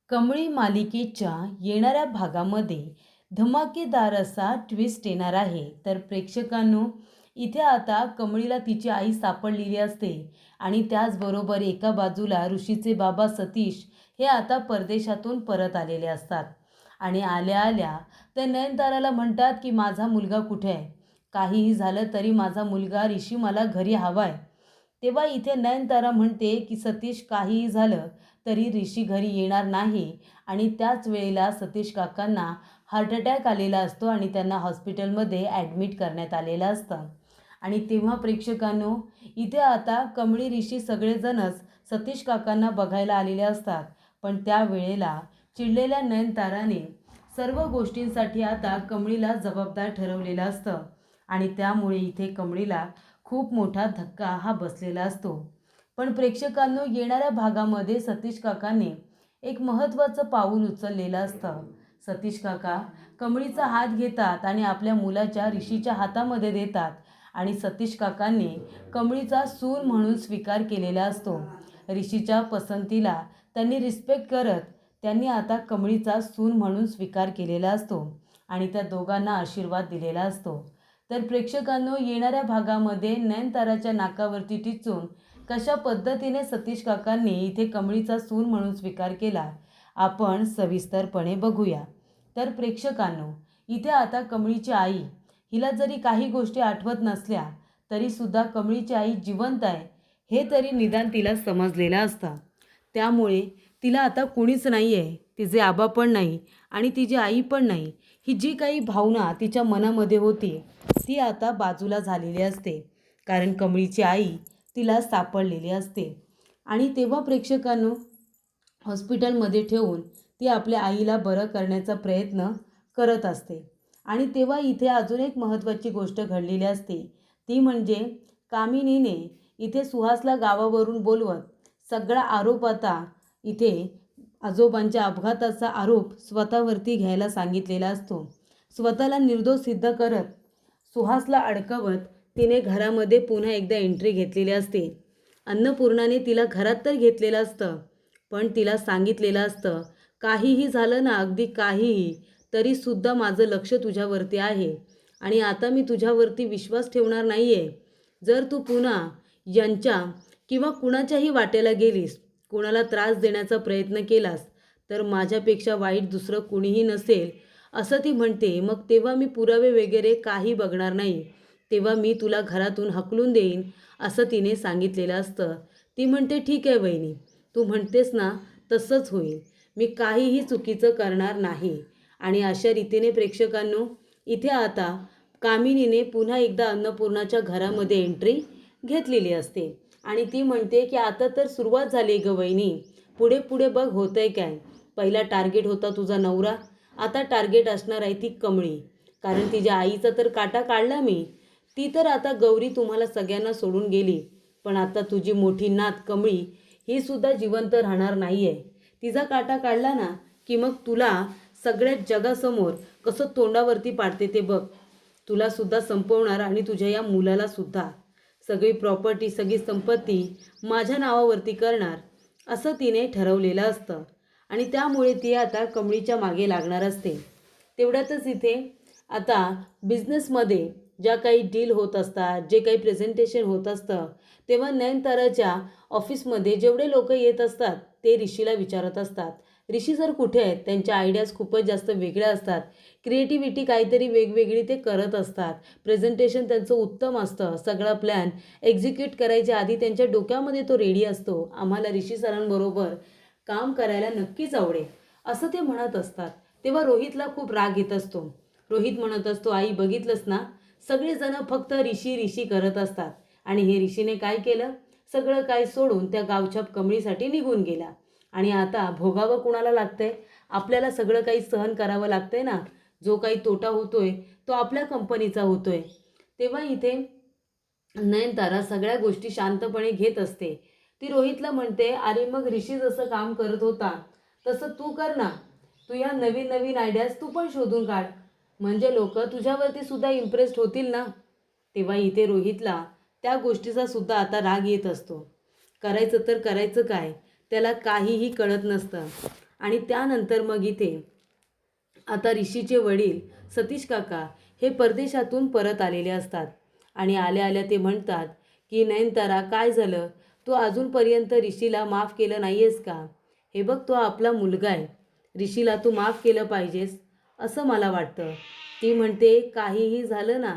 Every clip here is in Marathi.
कमळी मालिकेच्या येणाऱ्या भागामध्ये धमाकेदार असा ट्विस्ट येणार आहे. तर प्रेक्षकांनो, इथे आता कमळीला तिची आई सापडलेली असते आणि त्याचबरोबर एका बाजूला ऋषीचे बाबा सतीश हे आता परदेशातून परत आलेले असतात. आणि आल्या आल्या ते नयनताराला म्हणतात की माझा मुलगा कुठे आहे? काहीही झालं तरी माझा मुलगा ऋषी मला घरी हवाय. तेव्हा इथे नयनतारा म्हणते की सतीश, काहीही झालं तरी ऋषी घरी येणार नाही. आणि त्याच वेळेला सतीश काकांना हार्ट अटॅक आलेला असतो आणि त्यांना हॉस्पिटलमध्ये ॲडमिट करण्यात आलेलं असतं. आणि तेव्हा प्रेक्षकांनो, इथे आता कमळी ऋषी सगळेजणच सतीश काकांना बघायला आलेले असतात. पण त्या वेळेला चिडलेल्या नयनताराने सर्व गोष्टींसाठी आता कमळीला जबाबदार ठरवलेलं असतं. आणि त्यामुळे इथे कमळीला खूप मोठा धक्का हा बसलेला असतो. पण प्रेक्षकांनो, येणाऱ्या भागामध्ये सतीश काकांनी एक महत्त्वाचं पाऊल उचललेलं असतं. सतीश काका कमळीचा हात घेतात आणि आपल्या मुलाच्या ऋषीच्या हातामध्ये देतात. आणि सतीश काकांनी कमळीचा सून म्हणून स्वीकार केलेला असतो. ऋषीच्या पसंतीला त्यांनी रिस्पेक्ट करत त्यांनी आता कमळीचा सून म्हणून स्वीकार केलेला असतो आणि त्या दोघांना आशीर्वाद दिलेला असतो. तर प्रेक्षकांनो, येणाऱ्या भागामध्ये नयनताराच्या नाकावरती टिचून कशा पद्धतीने सतीश काकांनी इथे कमळीचा सून म्हणून स्वीकार केला, आपण सविस्तरपणे बघूया. तर प्रेक्षकांनो, इथे आता कमळीची आई, हिला जरी काही गोष्टी आठवत नसल्या तरीसुद्धा कमळीची आई जिवंत आहे हे तरी निदान तिला समजलेलं असतं. त्यामुळे तिला आता कुणीच नाही आहे, तिचे आबा पण नाही आणि तिची आई पण नाही. ही जी काही भावना तिच्या मनामध्ये होती ती आता बाजूला झालेली असते, कारण कमळीची आई तिला सापडलेली असते. आणि तेव्हा प्रेक्षकांनो, हॉस्पिटलमध्ये ठेवून ती आपल्या आईला बरं करण्याचा प्रयत्न करत असते. आणि तेव्हा इथे अजून एक महत्त्वाची गोष्ट घडलेली असते, ती म्हणजे कामिनीने इथे सुहासला गावावरून बोलवत सगळा आरोप आता इथे आजोबांच्या अपघाताचा आरोप स्वतःवरती घ्यायला सांगितलेला असतो. स्वतःला निर्दोष सिद्ध करत सुहासला अडकवत तिने घरामध्ये पुन्हा एकदा एंट्री घेतलेली असते. अन्नपूर्णाने तिला घरात तर घेतलेलं असतं, पण तिला सांगितलेलं असतं, काहीही झालं ना, अगदी काहीही, तरीसुद्धा माझं लक्ष तुझ्यावरती आहे आणि आता मी तुझ्यावरती विश्वास ठेवणार नाही आहे. जर तू पुन्हा यांच्या किंवा कुणाच्याही वाटेला गेलीस, कुणाला त्रास देण्याचा प्रयत्न केलास, तर माझ्यापेक्षा वाईट दुसरं कुणीही नसेल असं ती म्हणते. मग तेव्हा मी पुरावे वगैरे काही बघणार नाही, तेव्हा मी तुला घरातून हकलून देईन असं तिने सांगितलेलं असतं. ती म्हणते, ठीक आहे वहिनी, तू म्हणतेस ना तसंच होईल, मी काहीही चुकीचं करणार नाही. आणि अशा रीतीने प्रेक्षकांनो, इथे आता कामिनीने पुन्हा एकदा अन्नपूर्णाच्या घरामध्ये एंट्री घेतलेली असते आणि ती म्हणते की आता तर सुरुवात झाली ग वहिनी, पुढे पुढे बघ होतंय काय. पहिला टार्गेट होता तुझा नवरा, आता टार्गेट असणार आहे ती कमळी, कारण तिच्या आईचा तर काटा काढला मी. ती तर आता गौरी तुम्हाला सगळ्यांना सोडून गेली, पण आता तुझी मोठी नात कमळी ही सुद्धा जिवंत राहणार नाही आहे. तिचा काटा काढला ना की मग तुला सगळ्या जगासमोर कसं तोंडावरती पाडते ते बघ. तुला सुद्धा संपवणार आणि तुझ्या या मुलाला सुद्धा. सगळी प्रॉपर्टी, सगळी संपत्ती माझ्या नावावरती करणार असं तिने ठरवलेलं असतं आणि त्यामुळे ती आता कमळीच्या मागे लागणार असते. तेवढ्यातच इथे आता बिझनेसमध्ये ज्या काही डील होत असतात, जे काही प्रेझेंटेशन होत असतं, तेव्हा नयनताराच्या ऑफिसमध्ये जेवढे लोक येत असतात ते ऋषीला विचारत असतात, ऋषी सर कुठे आहेत. त्यांच्या आयडियाज खूपच जास्त वेगळ्या असतात, क्रिएटिव्हिटी काहीतरी वेगवेगळी ते करत असतात, प्रेझेंटेशन त्यांचं उत्तम असतं, सगळा प्लॅन एक्झिक्यूट करायच्या आधी त्यांच्या डोक्यामध्ये तो रेडी असतो. आम्हाला ऋषी सरांबरोबर काम करायला नक्कीच आवडेल असं ते म्हणत असतात. तेव्हा रोहितला खूप राग येत असतो. रोहित म्हणत असतो, आई बघितलंस ना, सगळेजण फक्त ऋषी ऋषी करत असतात आणि हे ऋषीने काय केलं, सगळं काय सोडून त्या गावछाप कमळीसाठी निघून गेला. आणि आता भोगावं कुणाला लागतंय, आपल्याला सगळं काही सहन करावं लागतंय ना. जो काही तोटा होतोय तो आपल्या कंपनीचा होतोय. तेव्हा इथे नयनतारा सगळ्या गोष्टी शांतपणे घेत असते. ती रोहितला म्हणते, अरे मग ऋषी जसं काम करत होता तसं तू कर ना. तू या नवीन नवीन आयडियाज तू पण शोधून काढ, म्हणजे लोक तुझ्यावरती सुद्धा इम्प्रेस्ड होतील ना. तेव्हा इथे रोहितला त्या गोष्टीचा सुद्धा आता राग येत असतो. करायचं तर करायचं काय, त्याला काहीही कळत नसतं. आणि त्यानंतर मग इथे आता ऋषीचे वडील सतीश काका हे परदेशातून परत आलेले असतात आणि आल्या आल्या ते म्हणतात की नयनतारा काय झालं, तू अजूनपर्यंत ऋषीला माफ केलं नाही आहेस का? हे बघ, तो आपला मुलगा आहे, ऋषीला तू माफ केलं पाहिजेस असं मला वाटतं. ती म्हणते काहीही झालं ना,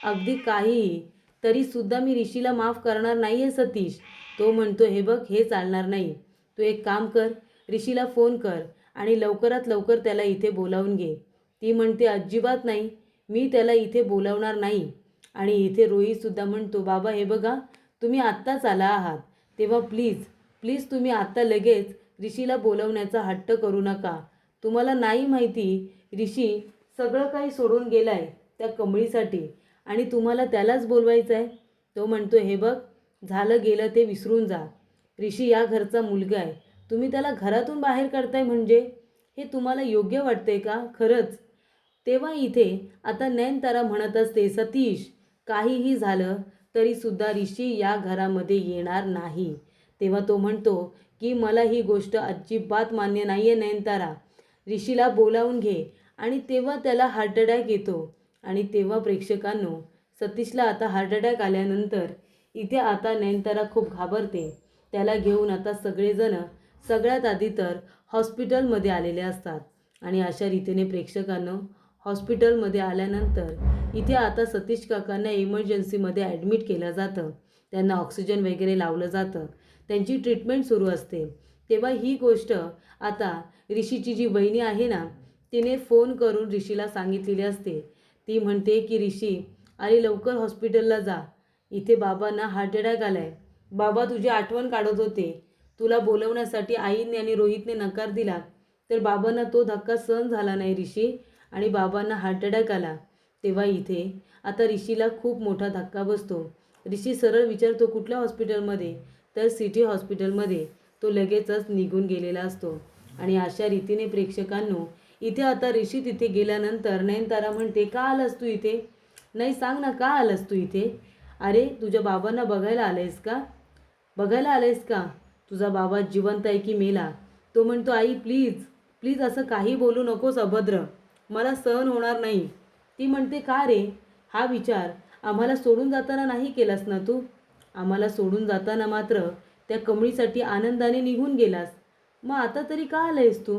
अगदी काहीही, तरीसुद्धा मी ऋषीला माफ करणार नाही आहे सतीश. तो म्हणतो हे बघ, हे चालणार नाही. तू एक काम कर, ऋषीला फोन कर आणि लवकरात लवकर त्याला इथे बोलावून घे. ती म्हणते अजिबात नाही, मी त्याला इथे बोलावणार नाही. आणि इथे रोहितसुद्धा म्हणतो बाबा हे बघा, तुम्ही आत्ताच आला आहात, तेव्हा प्लीज प्लीज तुम्ही आत्ता लगेच ऋषीला बोलवण्याचा हट्ट करू नका. तुम्हाला नाही माहिती, ऋषी सगळं काही सोडून गेला आहे त्या कमळीसाठी आणि तुम्हाला त्यालाच बोलवायचं आहे. तो म्हणतो हे बघ, झालं गेलं ते विसरून जा. ऋषी या घरचा मुलगा आहे, तुम्ही त्याला घरातून बाहेर काढताय म्हणजे हे तुम्हाला योग्य वाटतंय का खरंच? तेव्हा इथे आता नयनतारा म्हणत असते सतीश, काहीही झालं तरीसुद्धा ऋषी या घरामध्ये येणार नाही. तेव्हा तो म्हणतो की मला ही गोष्ट अजिबात मान्य नाही आहे नयनतारा, ऋषीला बोलावून घे. आणि तेव्हा त्याला हार्ट अटॅक येतो. आणि तेव्हा प्रेक्षकांनो, सतीशला आता हार्ट अटॅक आल्यानंतर इथे आता नयनतारा खूप घाबरते. त्याला घेऊन आता सगळेजण सगळ्यात आधी तर हॉस्पिटलमध्ये आलेले असतात. आणि अशा रीतीने प्रेक्षकांनो, हॉस्पिटलमध्ये आल्यानंतर इथे आता सतीश काकांना इमर्जन्सीमध्ये ॲडमिट केलं जातं. त्यांना ऑक्सिजन वगैरे लावलं जातं, त्यांची ट्रीटमेंट सुरू असते. तेव्हा ही गोष्ट आता ऋषीची जी वहिनी आहे ना, तिने फोन करून ऋषीला सांगितलेली असते. ती म्हणते की ऋषी, अरे लवकर हॉस्पिटलला जा, इथे बाबांना हार्ट अटॅक आला आहे. बाबा तुझी आठवण काढत होते, तुला बोलवण्यासाठी आईने आणि रोहितने नकार दिला, तर बाबांना तो धक्का सहन झाला नाही ऋषी, आणि बाबांना हार्ट अटॅक आला. तेव्हा इथे आता ऋषीला खूप मोठा धक्का बसतो. ऋषी सरळ विचारतो कुठल्या हॉस्पिटलमध्ये, तर सिटी हॉस्पिटलमध्ये तो लगेचच निघून गेलेला असतो. आणि अशा रीतीने प्रेक्षकांनो, इथे आता ऋषी तिथे गेल्यानंतर नयनतारा म्हणते का आलास तू इथे? नाही सांग ना, का आलास तू इथे? अरे तुझ्या बाबांना बघायला आलायस का? बघायला आलायस का? तुझा बाबा जिवंत आहे की मेला? तो म्हणतो आई प्लीज प्लीज असं काही बोलू नकोस अभद्र, मला सहन होणार नाही. ती म्हणते का रे, हा विचार आम्हाला सोडून जाताना नाही केलास ना तू? आम्हाला सोडून जाताना मात्र त्या कमळीसाठी आनंदाने निघून गेलास, मग आता तरी का आलायस तू?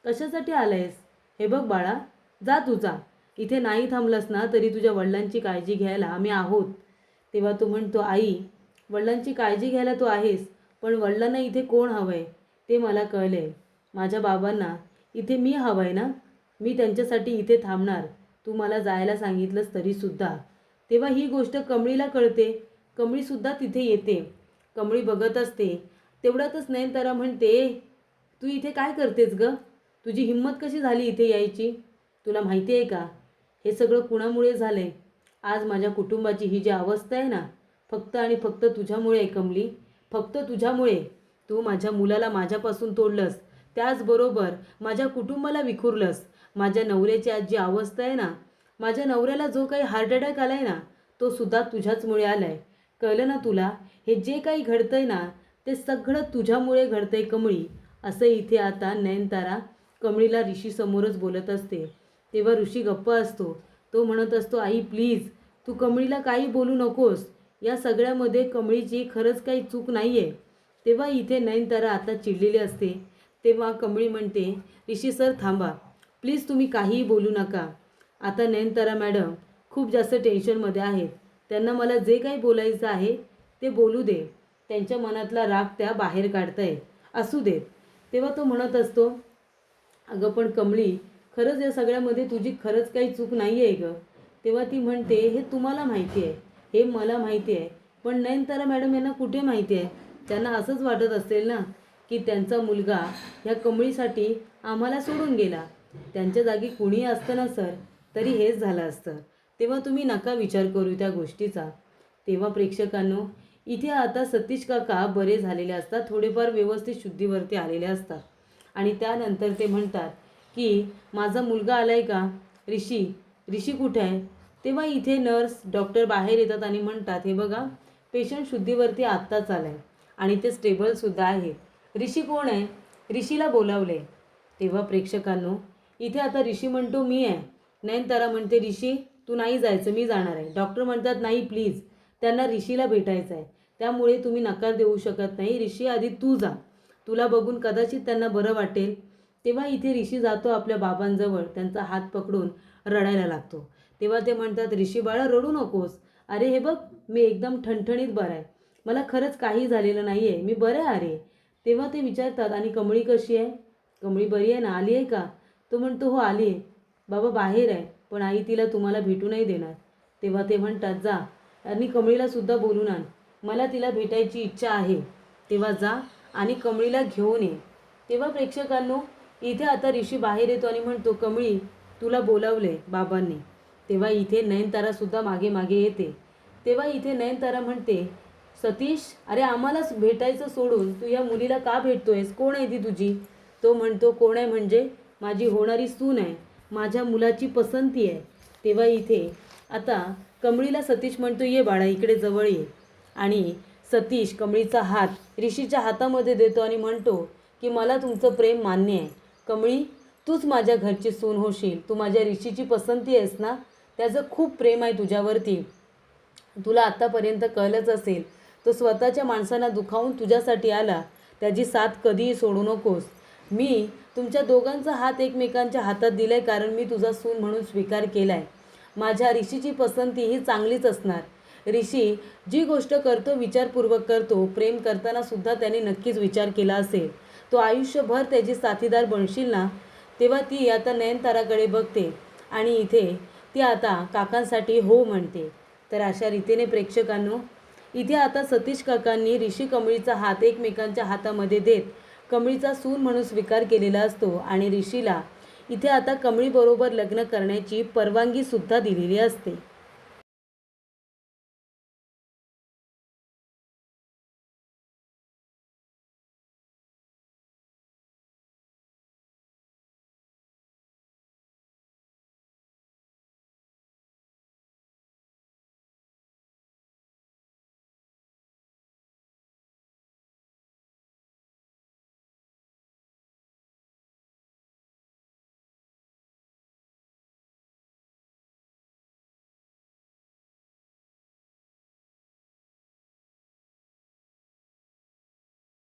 कशासाठी आलायस? हे बघ बाळा, जा तू जा, इथे नाही थांबलास ना तरी तुझ्या वडिलांची काळजी घ्यायला आम्ही आहोत. तेव्हा तो म्हणतो आई, वडिलांची काळजी घ्यायला तू आहेस, पण वडिलांना इथे कोण हवं आहे ते मला कळलं आहे. माझ्या बाबांना इथे मी हवं आहे ना, मी त्यांच्यासाठी इथे थांबणार, तू मला जायला सांगितलंस तरीसुद्धा. तेव्हा ही गोष्ट कमळीला कळते. कमळीसुद्धा तिथे येते. कमळी बघत असते. तेवढ्यातच नयनतारा म्हणते तू इथे काय करतेस ग? तुझी हिंमत कशी झाली इथे यायची? तुला माहिती आहे का हे सगळं कुणामुळे झालं आहे? आज माझ्या कुटुंबाची ही जी अवस्था आहे ना, फक्त आणि फक्त तुझ्यामुळे आहे कमली, फक्त तुझ्यामुळे. तू माझ्या मुलाला माझ्यापासून तोडलंस, त्याचबरोबर माझ्या कुटुंबाला विखुरलंस. माझ्या नवऱ्याची आज जी अवस्था आहे ना, माझ्या नवऱ्याला जो काही हार्ट अटॅक आला आहे ना, तो सुद्धा तुझ्याचमुळे आला आहे. कळलं ना तुला? हे जे काही घडतंय ना, ते सगळं तुझ्यामुळे घडतंय कमळी. असं इथे आता नयनतारा कमळीला ऋषीसमोरच बोलत असते. तेव्हा ऋषी गप्प असतो. तो म्हणत असतो आई प्लीज तू कमळीला काही बोलू नकोस, या सगळ्यामध्ये कमळीची खरंच काही चूक नाही आहे. तेव्हा इथे नयनतारा आता चिडलेली असते. तेव्हा कमळी म्हणते ऋषी सर थांबा, प्लीज तुम्ही काहीही बोलू नका. आता नयनतारा मॅडम खूप जास्त टेन्शनमध्ये आहेत, त्यांना मला जे काही बोलायचं आहे ते बोलू दे, त्यांच्या मनातला राग त्या बाहेर काढताय, असू देत. तेव्हा तो म्हणत असतो अगं पण कमळी, खरंच या सगळ्यामध्ये तुझी खरंच काही चूक नाही आहे गं. तेव्हा ती म्हणते हे तुम्हाला माहिती आहे, हे मला माहिती आहे, पण नयनतारा मॅडम यांना कुठे माहिती आहे? त्यांना असंच वाटत असेल ना की त्यांचा मुलगा ह्या कमळीसाठी आम्हाला सोडून गेला. त्यांच्या जागी कुणी असतं ना सर, तरी हेच झालं असतं. तेव्हा तुम्ही नका विचार करू त्या गोष्टीचा. तेव्हा प्रेक्षकांनो, इथे आता सतीश काका बरे झालेले असतात, थोडेफार व्यवस्थित शुद्धीवरती आलेले असतात. आणि त्यानंतर ते म्हणतात की माझा मुलगा आलाय का? ऋषी, ऋषी कुठे आहे? तेव्हा इथे नर्स डॉक्टर बाहेर येतात आणि म्हणतात हे बघा, पेशंट शुद्धीवरती आत्ताच आलाय आणि ते स्टेबलसुद्धा आहे. ऋषी कोण आहे? ऋषीला बोलावले. तेव्हा प्रेक्षकांनो, इथे आता ऋषी म्हणतो मी आहे. नयनतारा म्हणते ऋषी तू नाही जायचं, मी जाणार आहे. डॉक्टर म्हणतात नाही प्लीज, त्यांना ऋषीला भेटायचं आहे, त्यामुळे तुम्ही नकार देऊ शकत नाही. ऋषी आधी तू जा, तुला बघून कदाचित त्यांना बरं वाटेल. तेव्हा इथे ऋषी जातो आपल्या बाबांजवळ, त्यांचा हात पकडून रडायला लागतो. तेव्हा ते म्हणतात ऋषी बाळा रडू नकोस. अरे हे बघ मी एकदम ठणठणीत बरा आहे, मला खरंच काही झालेलं नाही आहे, मी बरं आहे अरे. तेव्हा ते विचारतात आणि कमळी कशी आहे? कमळी बरी आहे ना, आली आहे का? तो म्हणतो हो आली आहे. बाबा बाहेर आहे, पण आई तिला तुम्हाला भेटू नाही देणार. तेव्हा ते म्हणतात जा आणि कमळीला सुद्धा बोलून आण, मला तिला भेटायची इच्छा आहे. तेव्हा जा आणि कमळीला घेऊन ये. तेव्हा प्रेक्षकांनो, इथे आता ऋषी बाहेर येतो आणि म्हणतो कमळी तुला बोलावले बाबांनी. तेव्हा इथे नयनतारासुद्धा मागे मागे येते. तेव्हा इथे नयनतारा म्हणते सतीश अरे आम्हालाच भेटायचं सोडून तू या मुलीला का भेटतोयस? कोण आहे ती तुझी? तो म्हणतो कोण आहे म्हणजे माझी होणारी सून आहे, माझ्या मुलाची पसंती आहे. तेव्हा इथे आता कमळीला सतीश म्हणतो ये बाळा इकडे जवळ ये. आणि सतीश कमळीचा हात ऋषीच्या हातामध्ये देतो आणि म्हणतो की मला तुमचं प्रेम मान्य आहे. कमळी तूच माझ्या घरची सून होशील, तू माझ्या ऋषीची पसंती आहेस ना, त्याचं खूप प्रेम आहे तुझ्यावरती. तुला आत्तापर्यंत कळलंच असेल, तो स्वतःच्या माणसांना दुखावून तुझ्यासाठी आला, त्याची साथ कधीही सोडू नकोस. मी तुमच्या दोघांचा हात एकमेकांच्या हातात दिलाय कारण मी तुझा सून म्हणून स्वीकार केलाय. माझ्या ऋषीची पसंती ही चांगलीच असणार. ऋषी जी गोष्ट करतो विचारपूर्वक करतो, प्रेम करताना सुद्धा त्याने नक्कीच विचार केला असेल. तो आयुष्यभर त्याची साथीदार बनशील ना. तेव्हा ती आता नयनताराकडे बघते आणि इथे ती आता काकांसाठी हो म्हणते. तर अशा रीतीने प्रेक्षकांनो, इथे आता सतीश काकांनी ऋषी कमळीचा हात एकमेकांच्या हातामध्ये देत कमळीचा सून म्हणून स्वीकार केलेला असतो आणि ऋषीला इथे आता कमळीबरोबर लग्न करण्याची परवानगीसुद्धा दिलेली असते.